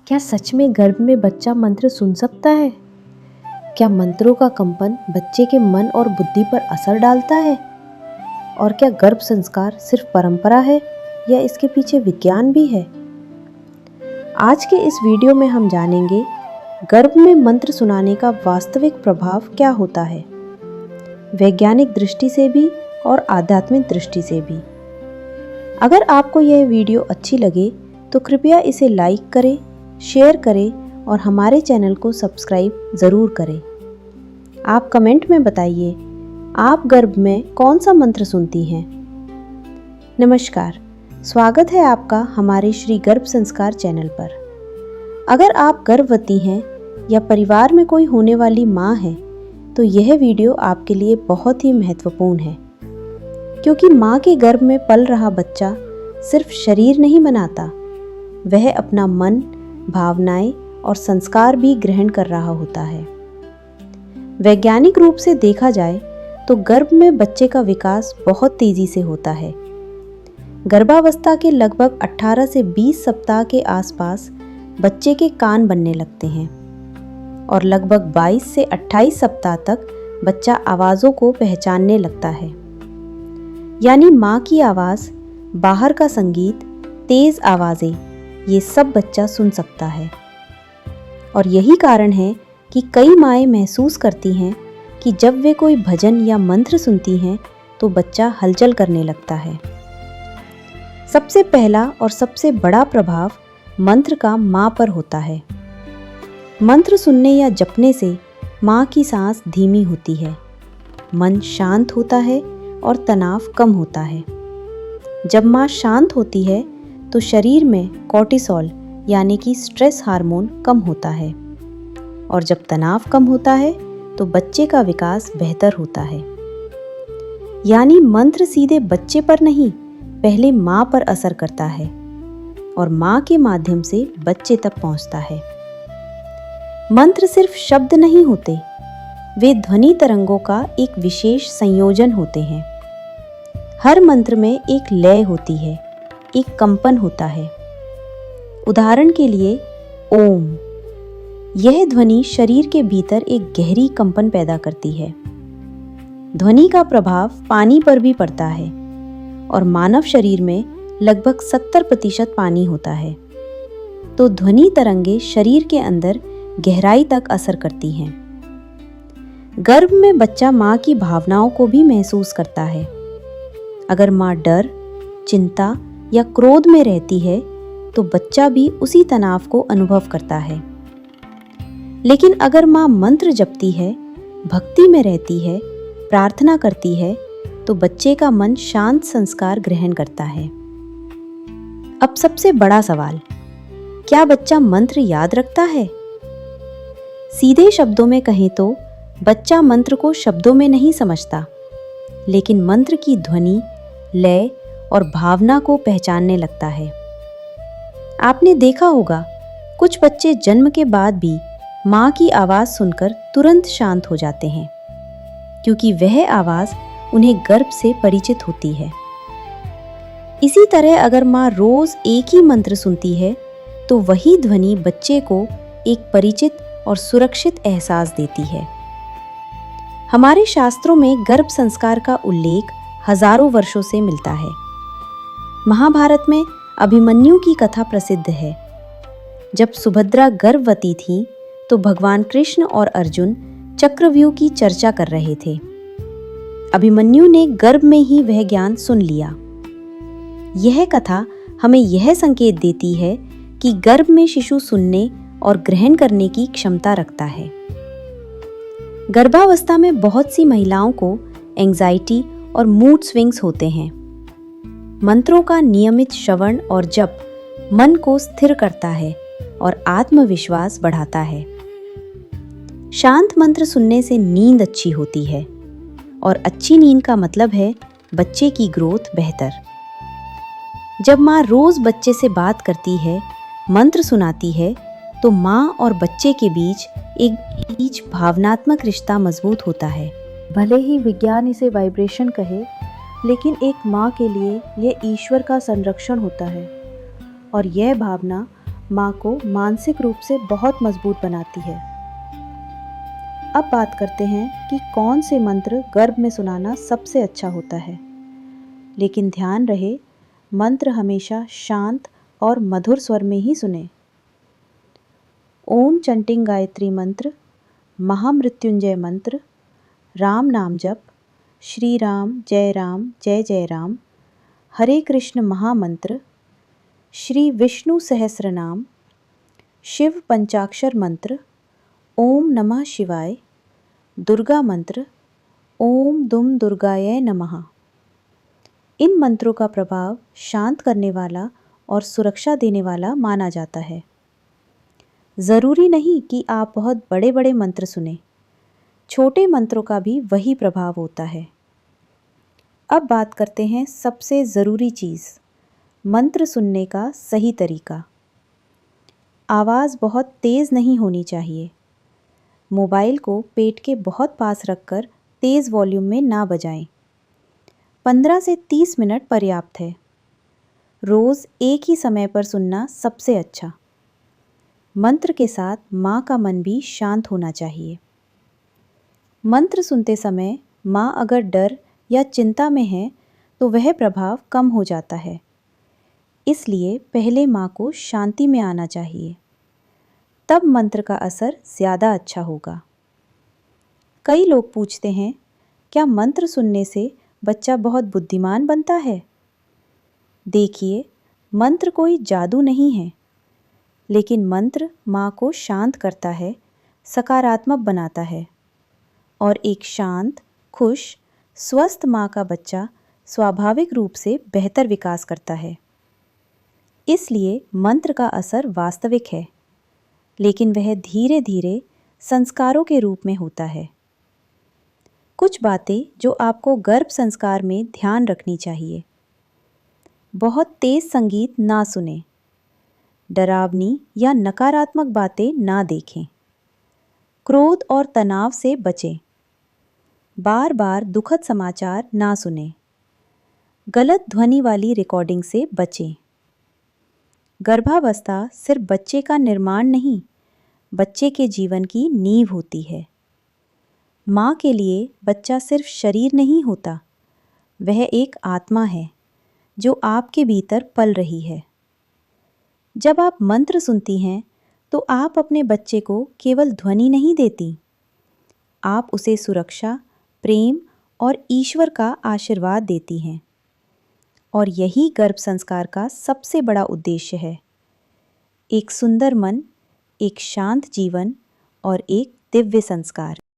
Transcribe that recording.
क्या सच में गर्भ में बच्चा मंत्र सुन सकता है? क्या मंत्रों का कंपन बच्चे के मन और बुद्धि पर असर डालता है? और क्या गर्भ संस्कार सिर्फ परंपरा है या इसके पीछे विज्ञान भी है? आज के इस वीडियो में हम जानेंगे गर्भ में मंत्र सुनाने का वास्तविक प्रभाव क्या होता है, वैज्ञानिक दृष्टि से भी और आध्यात्मिक दृष्टि से भी। अगर आपको यह वीडियो अच्छी लगे तो कृपया इसे लाइक करें, शेयर करें और हमारे चैनल को सब्सक्राइब ज़रूर करें। आप कमेंट में बताइए, आप गर्भ में कौन सा मंत्र सुनती हैं? नमस्कार, स्वागत है आपका हमारे श्री गर्भ संस्कार चैनल पर। अगर आप गर्भवती हैं या परिवार में कोई होने वाली माँ है तो यह वीडियो आपके लिए बहुत ही महत्वपूर्ण है, क्योंकि माँ के गर्भ में पल रहा बच्चा सिर्फ शरीर नहीं बनाता, वह अपना मन, भावनाएं और संस्कार भी ग्रहण कर रहा होता है। वैज्ञानिक रूप से देखा जाए तो गर्भ में बच्चे का विकास बहुत तेजी से होता है। गर्भावस्था के लगभग 18 से 20 सप्ताह के आसपास बच्चे के कान बनने लगते हैं और लगभग 22 से 28 सप्ताह तक बच्चा आवाज़ों को पहचानने लगता है। यानी माँ की आवाज़, बाहर का संगीत, तेज़ आवाज़ें, ये सब बच्चा सुन सकता है। और यही कारण है कि कई माएँ महसूस करती हैं कि जब वे कोई भजन या मंत्र सुनती हैं तो बच्चा हलचल करने लगता है। सबसे पहला और सबसे बड़ा प्रभाव मंत्र का माँ पर होता है। मंत्र सुनने या जपने से माँ की सांस धीमी होती है, मन शांत होता है और तनाव कम होता है। जब माँ शांत होती है तो शरीर में कॉर्टिसोल यानी कि स्ट्रेस हार्मोन कम होता है, और जब तनाव कम होता है तो बच्चे का विकास बेहतर होता है। यानी मंत्र सीधे बच्चे पर नहीं, पहले माँ पर असर करता है और माँ के माध्यम से बच्चे तक पहुँचता है। मंत्र सिर्फ शब्द नहीं होते, वे ध्वनि तरंगों का एक विशेष संयोजन होते हैं। हर मंत्र में एक लय होती है, एक कंपन होता है। उदाहरण के लिए ओम, यह ध्वनि शरीर के भीतर एक गहरी कंपन पैदा करती है। ध्वनि का प्रभाव पानी पर भी पड़ता है और मानव शरीर में लगभग 70% पानी होता है, तो ध्वनि तरंगे शरीर के अंदर गहराई तक असर करती हैं। गर्भ में बच्चा माँ की भावनाओं को भी महसूस करता है। अगर माँ डर, चिंता या क्रोध में रहती है तो बच्चा भी उसी तनाव को अनुभव करता है। लेकिन अगर माँ मंत्र जपती है, भक्ति में रहती है, प्रार्थना करती है तो बच्चे का मन शांत संस्कार ग्रहण करता है। अब सबसे बड़ा सवाल, क्या बच्चा मंत्र याद रखता है? सीधे शब्दों में कहें तो बच्चा मंत्र को शब्दों में नहीं समझता, लेकिन मंत्र की ध्वनि, लय और भावना को पहचानने लगता है। आपने देखा होगा, कुछ बच्चे जन्म के बाद भी माँ की आवाज़ सुनकर तुरंत शांत हो जाते हैं, क्योंकि वह आवाज़ उन्हें गर्भ से परिचित होती है। इसी तरह अगर माँ रोज़ एक ही मंत्र सुनती है तो वही ध्वनि बच्चे को एक परिचित और सुरक्षित एहसास देती है। हमारे शास्त्रों में गर्भ संस्कार का उल्लेख हजारों वर्षों से मिलता है। महाभारत में अभिमन्यु की कथा प्रसिद्ध है। जब सुभद्रा गर्भवती थी तो भगवान कृष्ण और अर्जुन चक्रव्यूह की चर्चा कर रहे थे। अभिमन्यु ने गर्भ में ही वह ज्ञान सुन लिया। यह कथा हमें यह संकेत देती है कि गर्भ में शिशु सुनने और ग्रहण करने की क्षमता रखता है। गर्भावस्था में बहुत सी महिलाओं को एंजाइटी और मूड स्विंग्स होते हैं। मंत्रों का नियमित श्रवण और जप मन को स्थिर करता है और आत्मविश्वास बढ़ाता है। शांत मंत्र सुनने से नींद अच्छी होती है, और अच्छी नींद का मतलब है बच्चे की ग्रोथ बेहतर। जब माँ रोज बच्चे से बात करती है, मंत्र सुनाती है, तो माँ और बच्चे के बीच भावनात्मक रिश्ता मजबूत होता है। भले ही विज्ञान इसे वाइब्रेशन कहे, लेकिन एक माँ के लिए यह ईश्वर का संरक्षण होता है और यह भावना माँ को मानसिक रूप से बहुत मजबूत बनाती है। अब बात करते हैं कि कौन से मंत्र गर्भ में सुनाना सबसे अच्छा होता है। लेकिन ध्यान रहे, मंत्र हमेशा शांत और मधुर स्वर में ही सुने। ओम चंटिंग गायत्री मंत्र, महामृत्युंजय मंत्र, राम नाम जप, श्री राम जय जय राम, हरे कृष्ण महामंत्र, श्री विष्णु सहस्रनाम, शिव पंचाक्षर मंत्र, ओम नमः शिवाय, दुर्गा मंत्र, ओम दुम दुर्गाय नमः। इन मंत्रों का प्रभाव शांत करने वाला और सुरक्षा देने वाला माना जाता है। ज़रूरी नहीं कि आप बहुत बड़े बड़े मंत्र सुने, छोटे मंत्रों का भी वही प्रभाव होता है। अब बात करते हैं सबसे ज़रूरी चीज़, मंत्र सुनने का सही तरीका। आवाज़ बहुत तेज़ नहीं होनी चाहिए। मोबाइल को पेट के बहुत पास रखकर तेज़ वॉल्यूम में ना बजाएं। 15 से 30 मिनट पर्याप्त है। रोज़ एक ही समय पर सुनना सबसे अच्छा। मंत्र के साथ माँ का मन भी शांत होना चाहिए। मंत्र सुनते समय माँ अगर डर या चिंता में है तो वह प्रभाव कम हो जाता है। इसलिए पहले माँ को शांति में आना चाहिए, तब मंत्र का असर ज़्यादा अच्छा होगा। कई लोग पूछते हैं, क्या मंत्र सुनने से बच्चा बहुत बुद्धिमान बनता है? देखिए, मंत्र कोई जादू नहीं है, लेकिन मंत्र माँ को शांत करता है, सकारात्मक बनाता है और एक शांत, खुश, स्वस्थ माँ का बच्चा स्वाभाविक रूप से बेहतर विकास करता है। इसलिए मंत्र का असर वास्तविक है, लेकिन वह धीरे धीरे संस्कारों के रूप में होता है। कुछ बातें जो आपको गर्भ संस्कार में ध्यान रखनी चाहिए। बहुत तेज संगीत ना सुने, डरावनी या नकारात्मक बातें ना देखें, क्रोध और तनाव से बचें, बार बार दुखद समाचार ना सुने, गलत ध्वनि वाली रिकॉर्डिंग से बचें। गर्भावस्था सिर्फ बच्चे का निर्माण नहीं, बच्चे के जीवन की नींव होती है। माँ के लिए बच्चा सिर्फ शरीर नहीं होता, वह एक आत्मा है जो आपके भीतर पल रही है। जब आप मंत्र सुनती हैं तो आप अपने बच्चे को केवल ध्वनि नहीं देती, आप उसे सुरक्षा, प्रेम और ईश्वर का आशीर्वाद देती हैं। और यही गर्भ संस्कार का सबसे बड़ा उद्देश्य है, एक सुंदर मन, एक शांत जीवन और एक दिव्य संस्कार।